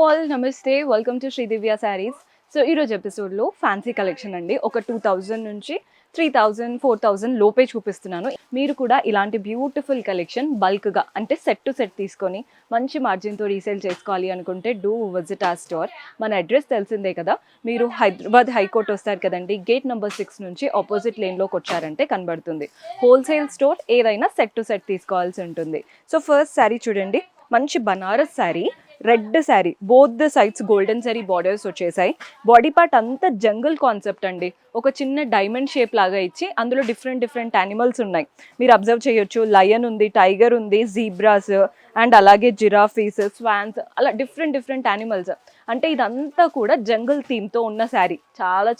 All నమస్తే, welcome to Sridivya saris. So ఈరోజు ఎపిసోడ్లో ఫ్యాన్సీ కలెక్షన్ అండి. ఒక 2000 నుంచి 3000 4000 లోపే చూపిస్తున్నాను. మీరు కూడా ఇలాంటి బ్యూటిఫుల్ కలెక్షన్ బల్క్గా అంటే సెట్ టు సెట్ తీసుకొని మంచి మార్జిన్తో రీసేల్ చేసుకోవాలి అనుకుంటే డూ విజిట్ ఆ స్టోర్. మన అడ్రస్ తెలిసిందే కదా, మీరు హైదరాబాద్ హైకోర్ట్ వస్తారు కదండి, గేట్ నెంబర్ 6 నుంచి ఆపోజిట్ లేన్లోకి వచ్చారంటే కనబడుతుంది. హోల్సేల్ స్టోర్, ఏదైనా సెట్ టు సెట్ తీసుకోవాల్సి ఉంటుంది. సో ఫస్ట్ శారీ చూడండి, మంచి Banaras sari, red sari, both the sides golden sari borders వచ్చేసాయి. బాడీ పార్ట్ అంతా జంగల్ కాన్సెప్ట్ అండి, ఒక చిన్న డైమండ్ షేప్ లాగా ఇచ్చి అందులో డిఫరెంట్ యానిమల్స్ ఉన్నాయి. మీరు అబ్జర్వ్ చేయొచ్చు, లయన్ ఉంది, టైగర్ ఉంది, జీబ్రాస్ అండ్ అలాగే జిరాఫీస్, స్వాన్స్, అలా డిఫరెంట్ యానిమల్స్. అంటే ఇదంతా కూడా జంగల్ థీమ్తో ఉన్న శారీ,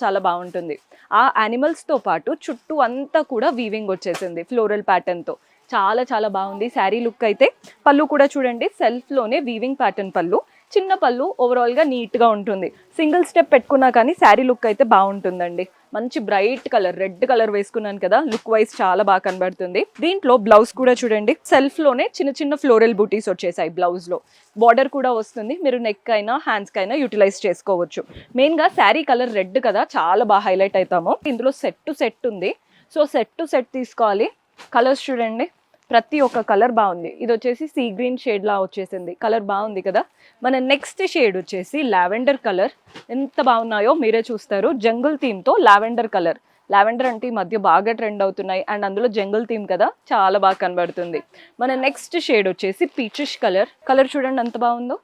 చాలా బాగుంటుంది. ఆ యానిమల్స్తో పాటు చుట్టూ అంతా కూడా వీవింగ్ వచ్చేసింది ఫ్లోరల్ ప్యాటర్న్తో. చాలా బాగుంది శారీ లుక్ అయితే. పళ్ళు కూడా చూడండి, సెల్ఫ్లోనే వీవింగ్ ప్యాటర్న్ పళ్ళు, చిన్న పళ్ళు, ఓవరాల్గా నీట్గా ఉంటుంది. సింగిల్ స్టెప్ పెట్టుకున్నా కానీ శారీ లుక్ అయితే బాగుంటుందండి. మంచి బ్రైట్ కలర్, రెడ్ కలర్ వేసుకున్నాను కదా, లుక్ వైజ్ చాలా బాగా కనబడుతుంది. దీంట్లో బ్లౌజ్ కూడా చూడండి, సెల్ఫ్లోనే చిన్న ఫ్లోరల్ బూటీస్ వచ్చేసాయి. బ్లౌజ్లో బార్డర్ కూడా వస్తుంది, మీరు నెక్ అయినా హ్యాండ్స్కి అయినా యూటిలైజ్ చేసుకోవచ్చు. మెయిన్గా శారీ కలర్ రెడ్ కదా, చాలా బాగా హైలైట్ అవుతాము. ఇందులో సెట్ టు సెట్ ఉంది, సో సెట్ టు సెట్ తీసుకోవాలి. కలర్స్ చూడండి, ప్రతి ఒక్క కలర్ బాగుంది. ఇది వచ్చేసి సీ గ్రీన్ షేడ్ లా వచ్చేసింది, కలర్ బాగుంది కదా. మన నెక్స్ట్ షేడ్ వచ్చేసి లావెండర్ కలర్. ఎంత బాగున్నాయో మీరే చూస్తారు. జంగుల్ థీమ్తో లావెండర్ కలర్. లావెండర్ అంటే ఈ మధ్య బాగా ట్రెండ్ అవుతున్నాయి, అండ్ అందులో జంగుల్ థీమ్ కదా, చాలా బాగా కనబడుతుంది. మన నెక్స్ట్ షేడ్ వచ్చేసి పీచిష్ కలర్. కలర్ చూడండి ఎంత బాగుందో.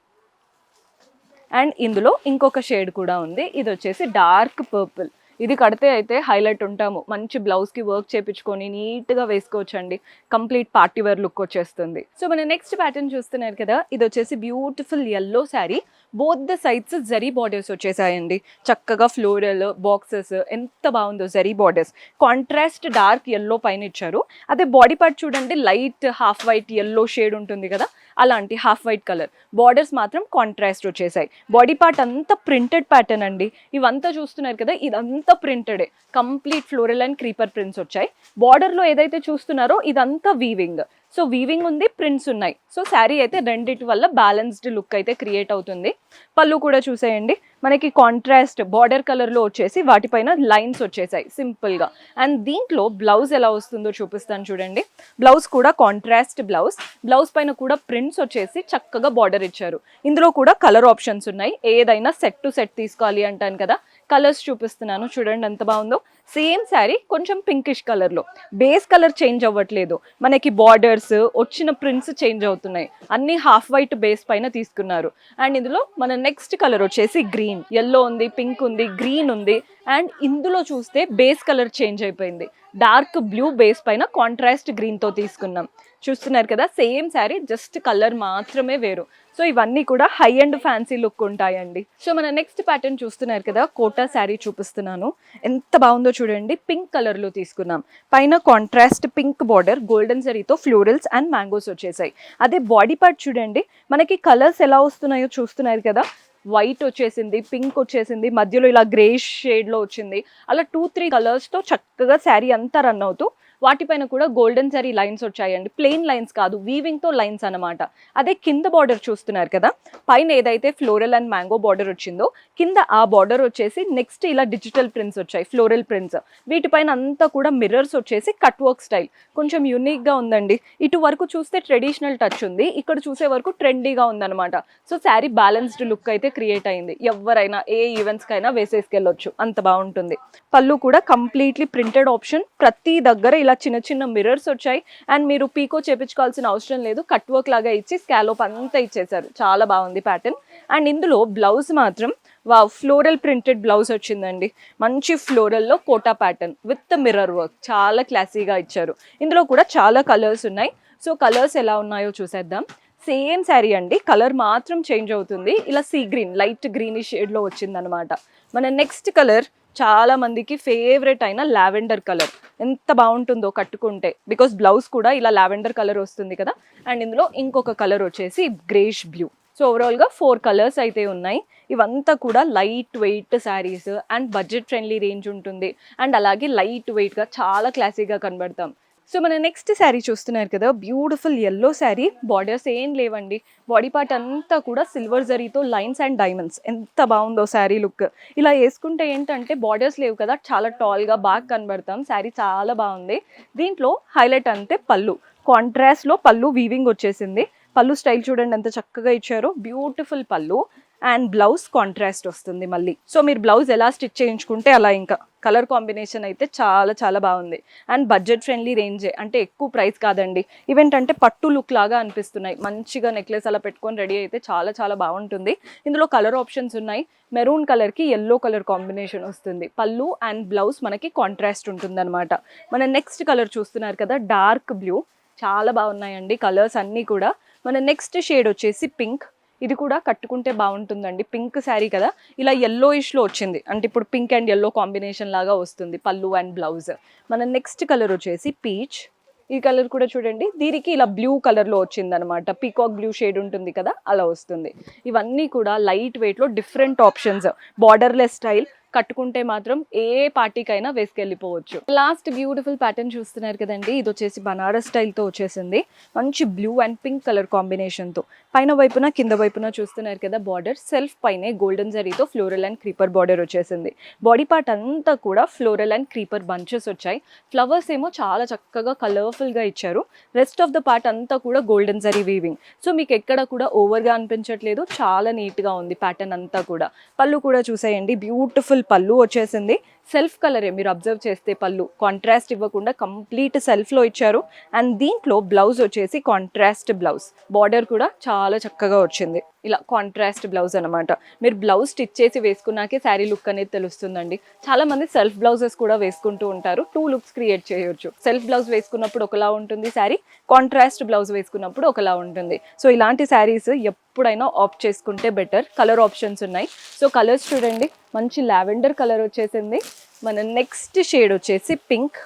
అండ్ ఇందులో ఇంకొక షేడ్ కూడా ఉంది, ఇది వచ్చేసి డార్క్ పర్పుల్. ఇది కడితే అయితే హైలైట్ ఉంటాము. మంచి బ్లౌజ్కి వర్క్ చేయించుకొని నీట్గా వేసుకోవచ్చండి. కంప్లీట్ పార్టీ వేర్ లుక్ వచ్చేస్తుంది. సో మన నెక్స్ట్ ప్యాటర్న్ చూస్తున్నారు కదా, ఇది వచ్చేసి beautiful yellow sari. Both the sides zari borders వచ్చేసాయండి. చక్కగా ఫ్లోరల్ బాక్సెస్, ఎంత బాగుందో zari borders. Contrast dark yellow పైన ఇచ్చారు. అదే బాడీ పార్ట్ చూడండి, light half white yellow shade ఉంటుంది కదా, అలాంటి హాఫ్ వైట్ కలర్. బార్డర్స్ మాత్రం కాంట్రాస్ట్ వచ్చేసాయి. బాడీ పార్ట్ అంతా ప్రింటెడ్ ప్యాటర్న్ అండి. ఇవంతా చూస్తున్నారు కదా, ఇదంతా ప్రింటెడే. Complete floral and creeper prints వచ్చాయి. బార్డర్లో ఏదైతే చూస్తున్నారో ఇదంతా వీవింగ్. సో వీవింగ్ ఉంది, ప్రింట్స్ ఉన్నాయి. సో శారీ అయితే రెండిటి వల్ల బ్యాలెన్స్డ్ లుక్ అయితే క్రియేట్ అవుతుంది. పళ్ళు కూడా చూసేయండి, మనకి కాంట్రాస్ట్ బార్డర్ కలర్లో వచ్చేసి వాటిపైన లైన్స్ వచ్చేసాయి సింపుల్గా. అండ్ దీంట్లో బ్లౌజ్ ఎలా వస్తుందో చూపిస్తాను చూడండి. బ్లౌజ్ కూడా కాంట్రాస్ట్ బ్లౌజ్. బ్లౌజ్ పైన కూడా ప్రింట్స్ వచ్చేసి చక్కగా బార్డర్ ఇచ్చారు. ఇందులో కూడా కలర్ ఆప్షన్స్ ఉన్నాయి. ఏదైనా సెట్ టు సెట్ తీసుకోవాలి అంటాను కదా, కలర్స్ చూపిస్తున్నాను చూడండి ఎంత బాగుందో. సేమ్ శారీ కొంచెం పింకిష్ కలర్లో, బేస్ కలర్ చేంజ్ అవ్వట్లేదు. మనకి బార్డర్స్ వచ్చిన ప్రింట్స్ చేంజ్ అవుతున్నాయి. అన్ని హాఫ్ వైట్ బేస్ పైన తీసుకున్నారు. అండ్ ఇందులో మన నెక్స్ట్ కలర్ వచ్చేసి గ్రీన్. ఎల్లో ఉంది, పింక్ ఉంది, గ్రీన్ ఉంది. అండ్ ఇందులో చూస్తే బేస్ కలర్ చేంజ్ అయిపోయింది. డార్క్ బ్లూ బేస్ పైన కాంట్రాస్ట్ గ్రీన్తో తీసుకున్నాం. చూస్తున్నారు కదా, సేమ్ శారీ, జస్ట్ కలర్ మాత్రమే వేరు. సో ఇవన్నీ కూడా హై అండ్ ఫ్యాన్సీ లుక్ ఉంటాయండి. సో మన నెక్స్ట్ ప్యాటర్న్ చూస్తున్నారు కదా, కోటా శారీ చూపిస్తున్నాను. ఎంత బాగుందో చూడండి, పింక్ కలర్లో తీసుకున్నాం. పైన కాంట్రాస్ట్ పింక్ బార్డర్, గోల్డెన్ జరీతో ఫ్లోరల్స్ అండ్ మ్యాంగోస్ వచ్చేసాయి. అదే బాడీ పార్ట్ చూడండి, మనకి కలర్స్ ఎలా వస్తున్నాయో చూస్తున్నారు కదా. వైట్ వచ్చేసింది, పింక్ వచ్చేసింది, మధ్యలో ఇలా గ్రేష్ షేడ్లో వచ్చింది. అలా 2-3 కలర్స్తో చక్కగా శారీ అంతా రన్ అవుతూ వాటిపైన కూడా గోల్డెన్ జరీ లైన్స్ వచ్చాయండి. ప్లెయిన్ లైన్స్ కాదు, వీవింగ్తో లైన్స్ అనమాట. అదే కింద బార్డర్ చూస్తున్నారు కదా, పైన ఏదైతే ఫ్లోరల్ అండ్ మ్యాంగో బార్డర్ వచ్చిందో కింద ఆ బార్డర్ వచ్చేసి నెక్స్ట్ ఇలా డిజిటల్ ప్రింట్స్ వచ్చాయి, ఫ్లోరల్ ప్రింట్స్. వీటిపైన అంతా కూడా మిర్రర్స్ వచ్చేసి కట్ వర్క్ స్టైల్. కొంచెం యూనిక్గా ఉందండి. ఇటు వరకు చూస్తే ట్రెడిషనల్ టచ్ ఉంది, ఇక్కడ చూసే వరకు ట్రెండీగా ఉందన్నమాట. సో శారీ బ్యాలెన్స్డ్ లుక్ అయితే క్రియేట్ అయింది. ఎవరైనా ఏ ఈవెంట్స్కైనా వేసేసుకెళ్ళొచ్చు, అంత బాగుంటుంది. పళ్ళు కూడా కంప్లీట్లీ ప్రింటెడ్ ఆప్షన్. ప్రతి దగ్గర ఇలా చిన్న మిర్రర్స్ వచ్చాయి. అండ్ మీరు పీకో చేపించుకోవాల్సిన అవసరం లేదు, కట్ వర్క్ లాగా ఇచ్చి స్కాలోప్ అంతా ఇచ్చేసారు. చాలా బాగుంది ప్యాటర్న్. అండ్ ఇందులో బ్లౌజ్ మాత్రం ఫ్లోరల్ ప్రింటెడ్ బ్లౌజ్ వచ్చిందండి. మంచి ఫ్లోరల్లో Kota pattern with mirror work, చాలా క్లాసీగా ఇచ్చారు. ఇందులో కూడా చాలా కలర్స్ ఉన్నాయి. సో కలర్స్ ఎలా ఉన్నాయో చూసేద్దాం. సేమ్ శారీ అండి, కలర్ మాత్రం చేంజ్ అవుతుంది. ఇలా సీ గ్రీన్, లైట్ గ్రీనిష్ షేడ్లో వచ్చిందనమాట. మన నెక్స్ట్ కలర్ చాలా మందికి ఫేవరెట్ అయిన లావెండర్ కలర్. ఎంత బాగుంటుందో కట్టుకుంటే, బికాస్ బ్లౌజ్ కూడా ఇలా లావెండర్ కలర్ వస్తుంది కదా. అండ్ ఇందులో ఇంకొక కలర్ వచ్చేసి గ్రేష్ బ్లూ. సో ఓవరాల్గా 4 కలర్స్ అయితే ఉన్నాయి. ఇవంతా కూడా light weight saris and budget friendly range ఉంటుంది. అండ్ అలాగే లైట్ వెయిట్గా చాలా క్లాసీగా కనబడతాం. సో మన నెక్స్ట్ శారీ చూస్తున్నారు కదా, బ్యూటిఫుల్ ఎల్లో శారీ. బార్డర్స్ ఏం లేవండి, బాడీ పార్ట్ అంతా కూడా సిల్వర్ జరీతో లైన్స్ అండ్ డైమండ్స్. ఎంత బాగుందో శారీ లుక్. ఇలా వేసుకుంటే ఏంటంటే బార్డర్స్ లేవు కదా, చాలా టాల్గా బాగా కనబడతాం. శారీ చాలా బాగుంది. దీంట్లో హైలైట్ అంతే పళ్ళు, కాంట్రాస్ట్లో పళ్ళు వీవింగ్ వచ్చేసింది. పళ్ళు స్టైల్ చూడండి ఎంత చక్కగా ఇచ్చారో, బ్యూటిఫుల్ పళ్ళు. అండ్ బ్లౌజ్ కాంట్రాస్ట్ వస్తుంది మళ్ళీ. సో మీరు బ్లౌజ్ ఎలా స్టిచ్ చేయించుకుంటే అలా. ఇంకా కలర్ కాంబినేషన్ అయితే చాలా చాలా బాగుంది. అండ్ బడ్జెట్ ఫ్రెండ్లీ రేంజే, అంటే ఎక్కువ ప్రైస్ కాదండి. ఇవేంటంటే పట్టు లుక్ లాగా అనిపిస్తున్నాయి. మంచిగా నెక్లెస్ అలా పెట్టుకొని రెడీ అయితే చాలా చాలా బాగుంటుంది. ఇందులో కలర్ ఆప్షన్స్ ఉన్నాయి. మెరూన్ కలర్కి ఎల్లో కలర్ కాంబినేషన్ వస్తుంది. పళ్ళు అండ్ బ్లౌజ్ మనకి కాంట్రాస్ట్ ఉంటుంది అనమాట. మన నెక్స్ట్ కలర్ చూస్తున్నారు కదా, డార్క్ బ్లూ. చాలా బాగున్నాయండి కలర్స్ అన్నీ కూడా. మన నెక్స్ట్ షేడ్ వచ్చేసి పింక్. ఇది కూడా కట్టుకుంటే బాగుంటుందండి. పింక్ శారీ కదా, ఇలా ఎల్లోయిష్లో వచ్చింది, అంటే ఇప్పుడు పింక్ అండ్ ఎల్లో కాంబినేషన్ లాగా వస్తుంది పళ్ళు అండ్ బ్లౌజ్. మన నెక్స్ట్ కలర్ వచ్చేసి పీచ్. ఈ కలర్ కూడా చూడండి, దీనికి ఇలా బ్లూ కలర్లో వచ్చింది అనమాట. పీకాక్ బ్లూ షేడ్ ఉంటుంది కదా, అలా వస్తుంది. ఇవన్నీ కూడా లైట్ వెయిట్లో డిఫరెంట్ ఆప్షన్స్. బార్డర్లెస్ స్టైల్, కట్టుకుంటే మాత్రం ఏ పార్టీకైనా వేసుకెళ్ళిపోవచ్చు. లాస్ట్ బ్యూటిఫుల్ ప్యాటర్న్ చూస్తున్నారు కదండి, ఇది వచ్చేసి బనారస్ స్టైల్తో వచ్చేసింది. మంచి బ్లూ అండ్ పింక్ కలర్ కాంబినేషన్తో. పైన వైపున కింద వైపున చూస్తున్నారు కదా బార్డర్, సెల్ఫ్ పైనే గోల్డెన్ జరీతో ఫ్లోరల్ అండ్ క్రీపర్ బార్డర్ వచ్చేసింది. బాడీ పార్ట్ అంతా కూడా ఫ్లోరల్ అండ్ క్రీపర్ బంచెస్ వచ్చాయి. ఫ్లవర్స్ ఏమో చాలా చక్కగా కలర్ఫుల్గా ఇచ్చారు. రెస్ట్ ఆఫ్ ద పార్ట్ అంతా కూడా గోల్డెన్ జరీ వీవింగ్. సో మీకు ఎక్కడ కూడా ఓవర్గా అనిపించట్లేదు, చాలా నీట్గా ఉంది ప్యాటర్న్ అంతా కూడా. పళ్ళు కూడా చూసేయండి, బ్యూటిఫుల్ పళ్ళు వచ్చేసింది. సెల్ఫ్ కలరే, మీరు అబ్జర్వ్ చేస్తే పళ్ళు కాంట్రాస్ట్ ఇవ్వకుండా కంప్లీట్ సెల్ఫ్లో ఇచ్చారు. అండ్ దీంట్లో బ్లౌజ్ వచ్చేసి కాంట్రాస్ట్ బ్లౌజ్. బార్డర్ కూడా చాలా చక్కగా వచ్చింది, ఇలా కాంట్రాస్ట్ బ్లౌజ్ అనమాట. మీరు బ్లౌజ్ స్టిచ్ చేసి వేసుకున్నాకే శారీ లుక్ అనేది తెలుస్తుందండి. చాలా మంది సెల్ఫ్ బ్లౌజెస్ కూడా వేసుకుంటూ ఉంటారు, 2 లుక్స్ క్రియేట్ చేయొచ్చు. సెల్ఫ్ బ్లౌజ్ వేసుకున్నప్పుడు ఒకలా ఉంటుంది శారీ, కాంట్రాస్ట్ బ్లౌజ్ వేసుకున్నప్పుడు ఒకలా ఉంటుంది. సో ఇలాంటి శారీస్ ఎప్పుడైనా ఆప్ట్ చేసుకుంటే బెటర్. కలర్ ఆప్షన్స్ ఉన్నాయి. సో కలర్స్ చూడండి, మంచి లావెండర్ కలర్ వచ్చేసింది. మన నెక్స్ట్ షేడ్ వచ్చేసి పింక్.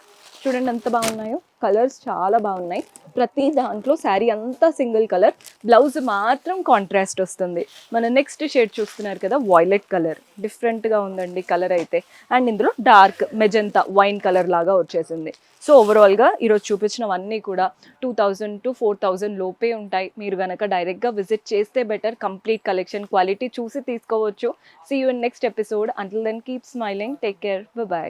చూడండి ఎంత బాగున్నాయో, కలర్స్ చాలా బాగున్నాయి. ప్రతి దాంట్లో శారీ అంతా సింగిల్ కలర్, బ్లౌజ్ మాత్రం కాంట్రాస్ట్ వస్తుంది. మన నెక్స్ట్ షేడ్ చూస్తున్నారు కదా, వాయిలెట్ కలర్. డిఫరెంట్గా ఉందండి కలర్ అయితే. అండ్ ఇందులో డార్క్ మెజంతా వైన్ కలర్ లాగా వచ్చేసింది. సో ఓవరాల్గా ఈరోజు చూపించినవన్నీ కూడా 2000 to 4000 లోపే ఉంటాయి. మీరు కనుక డైరెక్ట్గా విజిట్ చేస్తే బెటర్. కంప్లీట్ కలెక్షన్ క్వాలిటీ చూసి తీసుకోవచ్చు. See you in next episode. Until then keep smiling, take care, by.